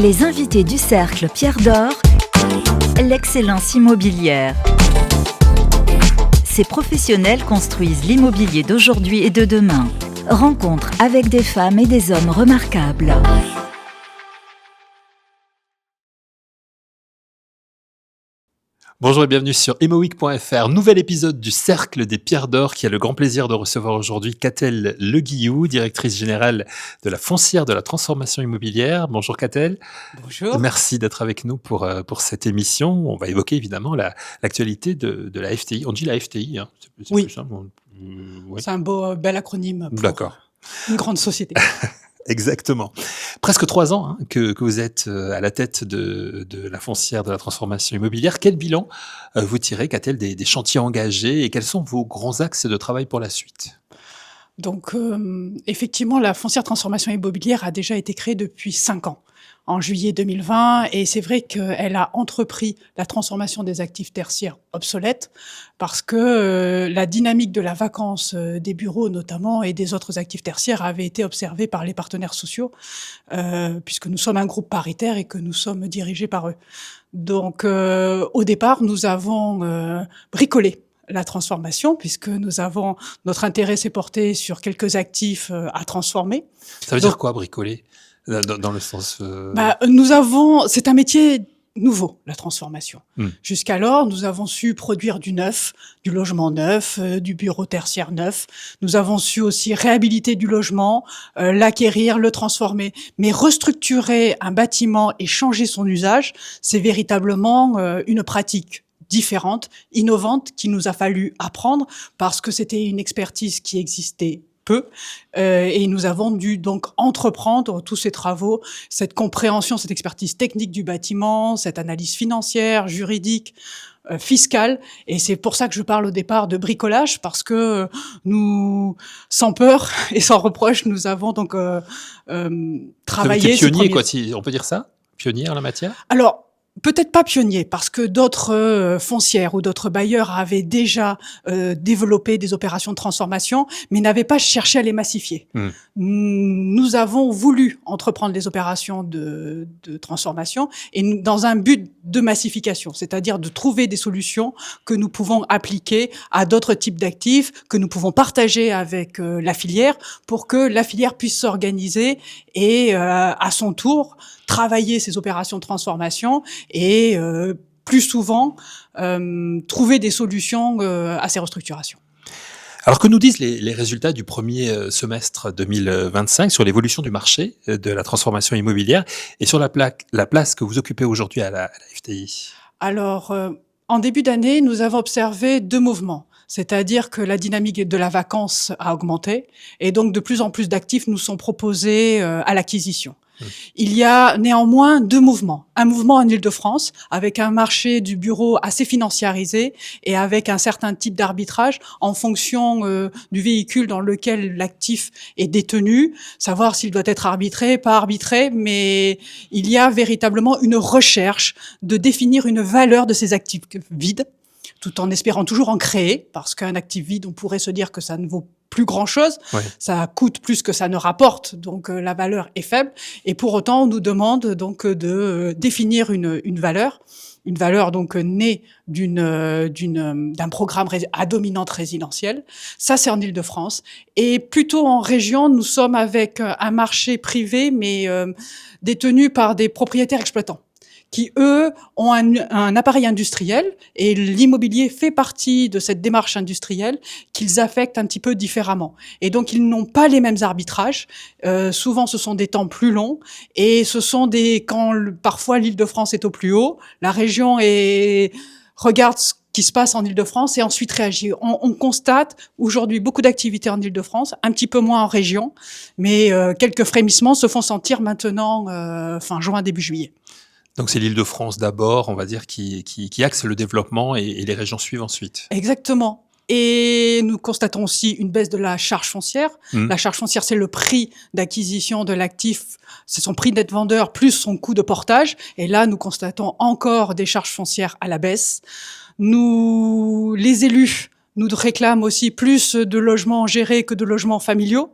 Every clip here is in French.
Les invités du Cercle Pierre d'Or, l'excellence immobilière. Ces professionnels construisent l'immobilier d'aujourd'hui et de demain. Rencontre avec des femmes et des hommes remarquables. Bonjour et bienvenue sur imoweek.fr. Nouvel épisode du Cercle des Pierres d'Or qui a le grand plaisir de recevoir aujourd'hui Catel Leguillou, directrice générale de la Foncière de la Transformation Immobilière. Bonjour Catel. Bonjour. Merci d'être avec nous pour cette émission. On va évoquer évidemment l'actualité de la FTI. On dit la FTI, hein. C'est Oui. plus simple. Oui. C'est un bel acronyme pour D'accord. une grande société. Exactement. Presque 3 ans que vous êtes à la tête de la Foncière de la Transformation Immobilière. Quel bilan vous tirez, Catel, des chantiers engagés et quels sont vos grands axes de travail pour la suite ? Donc, effectivement, la Foncière Transformation Immobilière a déjà été créée depuis 5 ans, en juillet 2020, et c'est vrai qu'elle a entrepris la transformation des actifs tertiaires obsolètes parce que la dynamique de la vacance des bureaux notamment et des autres actifs tertiaires avait été observée par les partenaires sociaux, puisque nous sommes un groupe paritaire et que nous sommes dirigés par eux. Donc, au départ, nous avons bricolé la transformation, puisque notre intérêt s'est porté sur quelques actifs à transformer. Ça veut dire quoi, bricoler ? Dans le sens... C'est un métier nouveau, la transformation. Jusqu'alors, nous avons su produire du neuf, du logement neuf, du bureau tertiaire neuf. Nous avons su aussi réhabiliter du logement, l'acquérir, le transformer. Mais restructurer un bâtiment et changer son usage, c'est véritablement une pratique différente, innovante, qu'il nous a fallu apprendre parce que c'était une expertise qui existait peu, et nous avons dû donc entreprendre tous ces travaux, cette compréhension, cette expertise technique du bâtiment, cette analyse financière, juridique, fiscale, et c'est pour ça que je parle au départ de bricolage, parce que nous, sans peur et sans reproche, nous avons donc travaillé... Pionnier, quoi, on peut dire ça ? Pionnier en la matière ? Alors, peut-être pas pionnier, parce que d'autres foncières ou d'autres bailleurs avaient déjà développé des opérations de transformation, mais n'avaient pas cherché à les massifier. Nous avons voulu entreprendre des opérations de transformation et dans un but de massification, c'est-à-dire de trouver des solutions que nous pouvons appliquer à d'autres types d'actifs, que nous pouvons partager avec la filière pour que la filière puisse s'organiser et à son tour travailler ces opérations de transformation et plus souvent trouver des solutions à ces restructurations. Alors que nous disent les résultats du premier semestre 2025 sur l'évolution du marché de la transformation immobilière et sur la place que vous occupez aujourd'hui à la FTI ? Alors, en début d'année, nous avons observé 2 mouvements. C'est-à-dire que la dynamique de la vacance a augmenté et donc de plus en plus d'actifs nous sont proposés à l'acquisition. Il y a néanmoins 2 mouvements. Un mouvement en Île-de-France, avec un marché du bureau assez financiarisé et avec un certain type d'arbitrage en fonction du véhicule dans lequel l'actif est détenu, savoir s'il doit être arbitré, pas arbitré, mais il y a véritablement une recherche de définir une valeur de ces actifs vides, tout en espérant toujours en créer, parce qu'un actif vide, on pourrait se dire que ça ne vaut plus grand-chose, ouais. Ça coûte plus que ça ne rapporte, donc la valeur est faible, et pour autant on nous demande donc de définir une valeur donc née d'un programme à dominante résidentielle. Ça, c'est en Île-de-France. Et plutôt en région, nous sommes avec un marché privé, mais détenu par des propriétaires exploitants, qui, eux, ont un appareil industriel, et l'immobilier fait partie de cette démarche industrielle qu'ils affectent un petit peu différemment. Et donc, ils n'ont pas les mêmes arbitrages. Souvent, ce sont des temps plus longs, et ce sont parfois l'Île-de-France est au plus haut, la région regarde ce qui se passe en Île-de-France et ensuite réagit. On constate aujourd'hui beaucoup d'activités en Île-de-France, un petit peu moins en région, mais quelques frémissements se font sentir maintenant fin juin, début juillet. Donc c'est l'Île-de-France d'abord, on va dire, qui axe le développement et les régions suivent ensuite. Exactement. Et nous constatons aussi une baisse de la charge foncière. La charge foncière, c'est le prix d'acquisition de l'actif, c'est son prix net vendeur plus son coût de portage. Et là, nous constatons encore des charges foncières à la baisse. Les élus nous réclament aussi plus de logements gérés que de logements familiaux.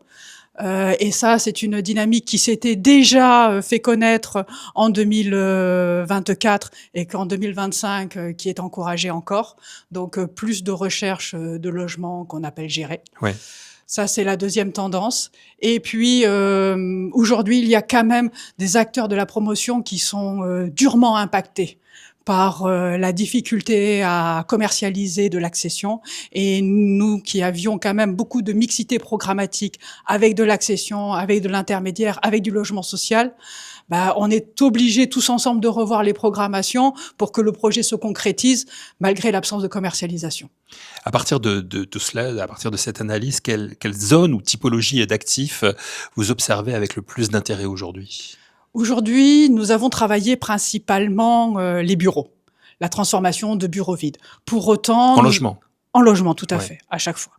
Et ça, c'est une dynamique qui s'était déjà fait connaître en 2024 et qu'en 2025, qui est encouragée encore. Donc, plus de recherche de logements qu'on appelle gérés. Ouais. Ça, c'est la deuxième tendance. Et puis, aujourd'hui, il y a quand même des acteurs de la promotion qui sont durement impactés par la difficulté à commercialiser de l'accession. Et nous qui avions quand même beaucoup de mixité programmatique avec de l'accession, avec de l'intermédiaire, avec du logement social, on est obligés tous ensemble de revoir les programmations pour que le projet se concrétise malgré l'absence de commercialisation. À partir de cela, à partir de cette analyse, quelle zone ou typologie d'actifs vous observez avec le plus d'intérêt aujourd'hui ? Aujourd'hui, nous avons travaillé principalement les bureaux, la transformation de bureaux vides. Pour autant, En logement. En logement, tout à fait, à chaque fois.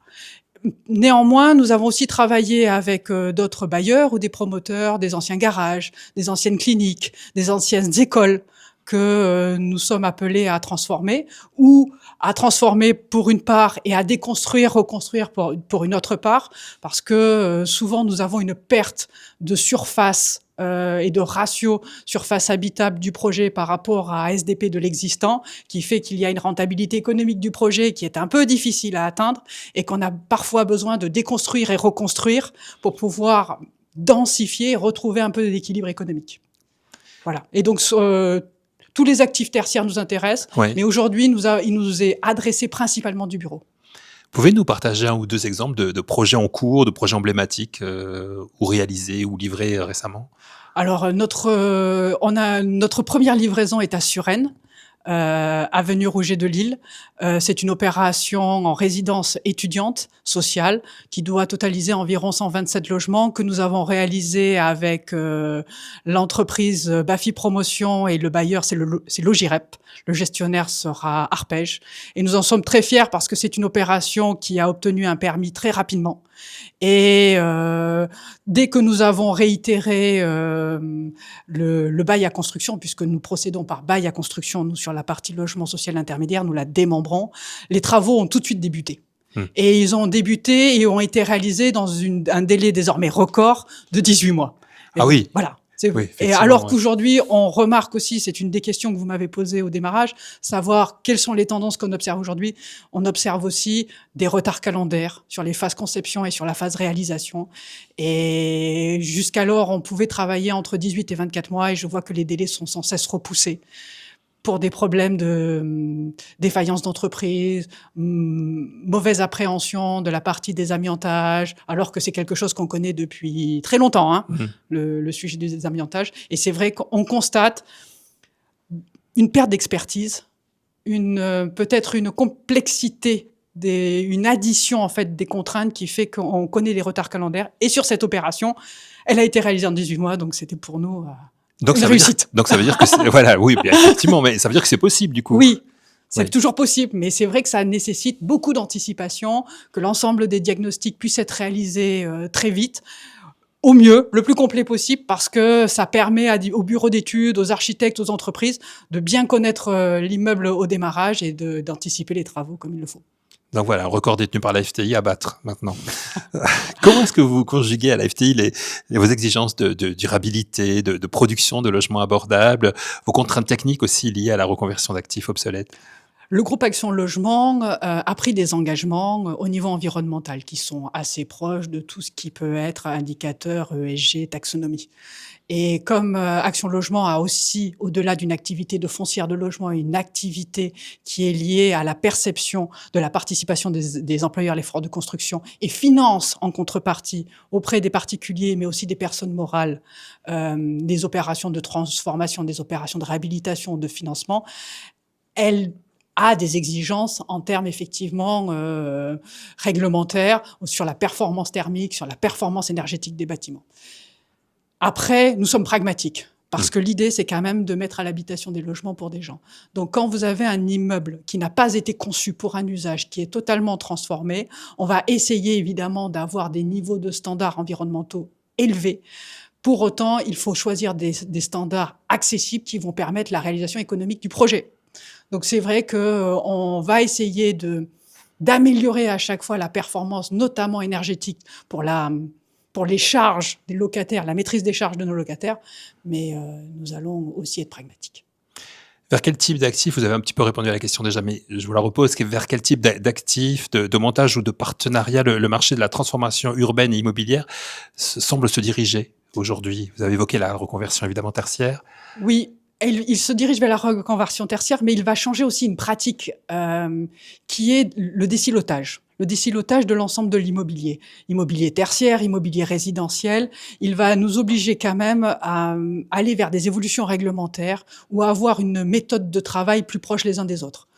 Néanmoins, nous avons aussi travaillé avec d'autres bailleurs ou des promoteurs, des anciens garages, des anciennes cliniques, des anciennes écoles que nous sommes appelés à transformer ou à transformer pour une part et à déconstruire, reconstruire pour une autre part, parce que souvent nous avons une perte de surface et de ratio surface habitable du projet par rapport à SDP de l'existant, qui fait qu'il y a une rentabilité économique du projet qui est un peu difficile à atteindre et qu'on a parfois besoin de déconstruire et reconstruire pour pouvoir densifier et retrouver un peu d'équilibre économique. Voilà. Et donc, tous les actifs tertiaires nous intéressent, mais aujourd'hui, il nous est adressé principalement du bureau. Pouvez-vous nous partager un ou deux exemples de projets en cours, de projets emblématiques ou réalisés ou livrés récemment ? Alors, notre première livraison est à Suresnes, avenue Rouget de Lille. C'est une opération en résidence étudiante sociale qui doit totaliser environ 127 logements que nous avons réalisé avec l'entreprise Bafi Promotion et le bailleur, c'est Logirep. Le gestionnaire sera Arpège. Et nous en sommes très fiers parce que c'est une opération qui a obtenu un permis très rapidement. Et dès que nous avons réitéré le bail à construction, puisque nous procédons par bail à construction, nous sur la partie logement social intermédiaire, nous la démembrons, les travaux ont tout de suite débuté. Et ils ont débuté et ont été réalisés dans un délai désormais record de 18 mois. Et oui. Voilà. Oui, et alors qu'aujourd'hui, on remarque aussi, c'est une des questions que vous m'avez posées au démarrage, savoir quelles sont les tendances qu'on observe aujourd'hui. On observe aussi des retards calendaires sur les phases conception et sur la phase réalisation. Et jusqu'alors, on pouvait travailler entre 18 et 24 mois et je vois que les délais sont sans cesse repoussés pour des problèmes de défaillance d'entreprise, mauvaise appréhension de la partie des amiantages, alors que c'est quelque chose qu'on connaît depuis très longtemps, le sujet du désamiantage. Et c'est vrai qu'on constate une perte d'expertise, peut-être une complexité, une addition en fait des contraintes qui fait qu'on connaît les retards calendaires. Et sur cette opération, elle a été réalisée en 18 mois, donc c'était pour nous... Donc ça veut dire que c'est, voilà, oui, bien, effectivement, mais ça veut dire que c'est possible du coup. Oui, c'est toujours possible, mais c'est vrai que ça nécessite beaucoup d'anticipation, que l'ensemble des diagnostics puissent être réalisés très vite, au mieux, le plus complet possible, parce que ça permet aux bureaux d'études, aux architectes, aux entreprises de bien connaître l'immeuble au démarrage et d'anticiper les travaux comme il le faut. Donc voilà, un record détenu par la FTI à battre maintenant. Comment est-ce que vous conjuguez à la FTI vos exigences de durabilité, de production de logements abordables, vos contraintes techniques aussi liées à la reconversion d'actifs obsolètes ? Le groupe Action Logement a pris des engagements au niveau environnemental qui sont assez proches de tout ce qui peut être indicateur ESG, taxonomie. Et comme Action Logement a aussi, au-delà d'une activité de foncière de logement, une activité qui est liée à la perception de la participation des employeurs à l'effort de construction et finance en contrepartie auprès des particuliers, mais aussi des personnes morales, des opérations de transformation, des opérations de réhabilitation, de financement, elle a des exigences en termes effectivement réglementaires sur la performance thermique, sur la performance énergétique des bâtiments. Après, nous sommes pragmatiques, parce que l'idée, c'est quand même de mettre à l'habitation des logements pour des gens. Donc, quand vous avez un immeuble qui n'a pas été conçu pour un usage, qui est totalement transformé, on va essayer évidemment d'avoir des niveaux de standards environnementaux élevés. Pour autant, il faut choisir des standards accessibles qui vont permettre la réalisation économique du projet. Donc, c'est vrai qu'on va essayer d'améliorer à chaque fois la performance, notamment énergétique, pour pour les charges des locataires, la maîtrise des charges de nos locataires, mais nous allons aussi être pragmatiques. Vers quel type d'actifs, vous avez un petit peu répondu à la question déjà, mais je vous la repose, vers quel type d'actifs, de montage ou de partenariat le marché de la transformation urbaine et immobilière semble se diriger aujourd'hui? Vous avez évoqué la reconversion évidemment tertiaire. Oui, il se dirige vers la reconversion tertiaire, mais il va changer aussi une pratique qui est le désilotage. Le désilotage de l'ensemble de l'immobilier. Immobilier tertiaire, immobilier résidentiel. Il va nous obliger quand même à aller vers des évolutions réglementaires ou à avoir une méthode de travail plus proche les uns des autres.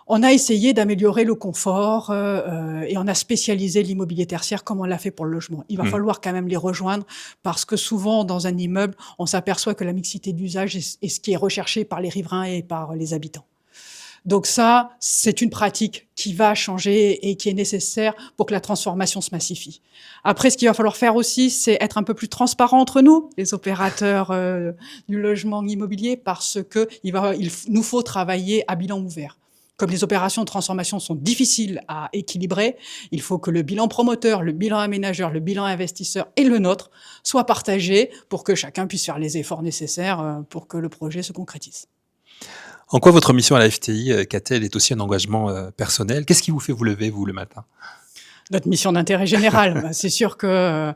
On a essayé d'améliorer le confort et on a spécialisé l'immobilier tertiaire comme on l'a fait pour le logement. Il va falloir quand même les rejoindre parce que souvent, dans un immeuble, on s'aperçoit que la mixité d'usage est ce qui est recherché par les riverains et par les habitants. Donc ça, c'est une pratique qui va changer et qui est nécessaire pour que la transformation se massifie. Après, ce qu'il va falloir faire aussi, c'est être un peu plus transparent entre nous, les opérateurs du logement immobilier, parce que il nous faut travailler à bilan ouvert. Comme les opérations de transformation sont difficiles à équilibrer, il faut que le bilan promoteur, le bilan aménageur, le bilan investisseur et le nôtre soient partagés pour que chacun puisse faire les efforts nécessaires pour que le projet se concrétise. En quoi votre mission à la FTI, Catel, est aussi un engagement personnel? Qu'est-ce qui vous fait vous lever, vous, le matin? Notre mission d'intérêt général. C'est sûr que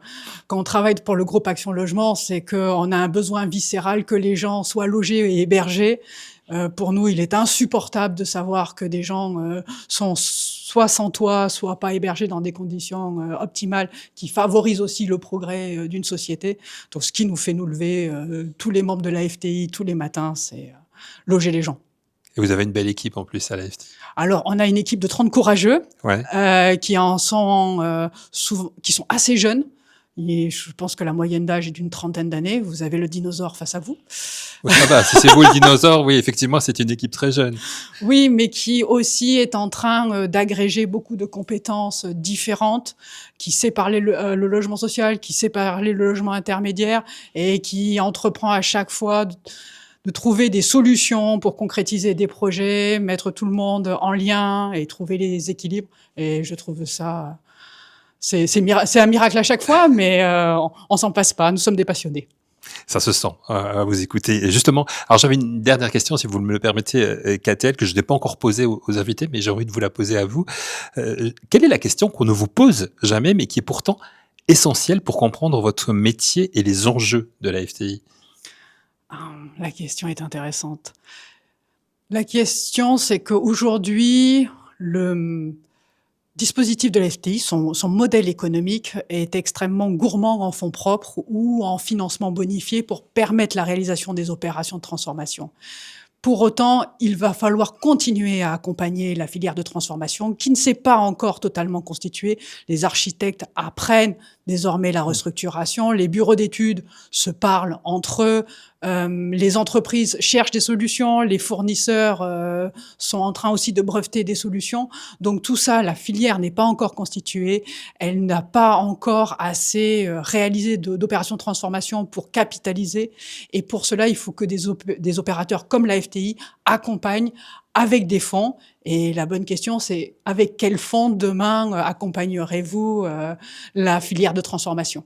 quand on travaille pour le groupe Action Logement, c'est qu'on a un besoin viscéral que les gens soient logés et hébergés. Pour nous, il est insupportable de savoir que des gens sont soit sans toit, soit pas hébergés dans des conditions optimales qui favorisent aussi le progrès d'une société. Donc, ce qui nous fait nous lever, tous les membres de la FTI, tous les matins, c'est loger les gens. Et vous avez une belle équipe en plus à la FTI. Alors, on a une équipe de 30 courageux qui sont assez jeunes. Et je pense que la moyenne d'âge est d'une 30aine d'années. Vous avez le dinosaure face à vous. Oui, ça va. Si c'est vous le dinosaure, oui, effectivement, c'est une équipe très jeune. Oui, mais qui aussi est en train d'agréger beaucoup de compétences différentes, qui sait parler le logement social, qui sait parler le logement intermédiaire et qui entreprend à chaque fois de trouver des solutions pour concrétiser des projets, mettre tout le monde en lien et trouver les équilibres. Et je trouve ça, c'est un miracle à chaque fois, mais on s'en passe pas. Nous sommes des passionnés. Ça se sent à vous écouter. Et justement, alors j'avais une dernière question, si vous me le permettez, Catel, que je n'ai pas encore posée aux invités, mais j'ai envie de vous la poser à vous. Quelle est la question qu'on ne vous pose jamais, mais qui est pourtant essentielle pour comprendre votre métier et les enjeux de la FTI? La question est intéressante. La question, c'est qu'aujourd'hui, le dispositif de la FTI, son modèle économique est extrêmement gourmand en fonds propres ou en financement bonifié pour permettre la réalisation des opérations de transformation. Pour autant, il va falloir continuer à accompagner la filière de transformation qui ne s'est pas encore totalement constituée. Les architectes apprennent désormais la restructuration, les bureaux d'études se parlent entre eux, les entreprises cherchent des solutions, les fournisseurs sont en train aussi de breveter des solutions. Donc tout ça, la filière n'est pas encore constituée, elle n'a pas encore assez réalisé d'opérations de transformation pour capitaliser. Et pour cela, il faut que des opérateurs comme la FTI accompagnent avec des fonds. Et la bonne question, c'est avec quels fonds demain accompagnerez-vous la filière de transformation?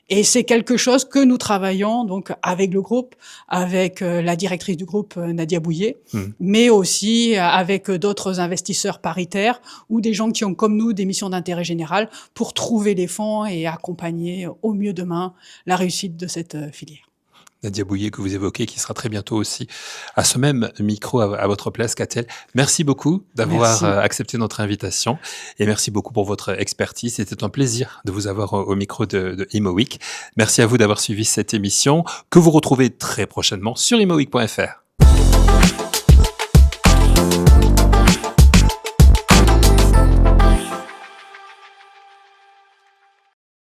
Et c'est quelque chose que nous travaillons donc avec le groupe, avec la directrice du groupe Nadia Bouillet, mais aussi avec d'autres investisseurs paritaires ou des gens qui ont comme nous des missions d'intérêt général pour trouver les fonds et accompagner au mieux demain la réussite de cette filière. Nadia Bouillet, que vous évoquez, qui sera très bientôt aussi à ce même micro à votre place, Catel. Merci beaucoup d'avoir accepté notre invitation et merci beaucoup pour votre expertise. C'était un plaisir de vous avoir au micro de IMO Week. Merci à vous d'avoir suivi cette émission que vous retrouvez très prochainement sur imoweek.fr.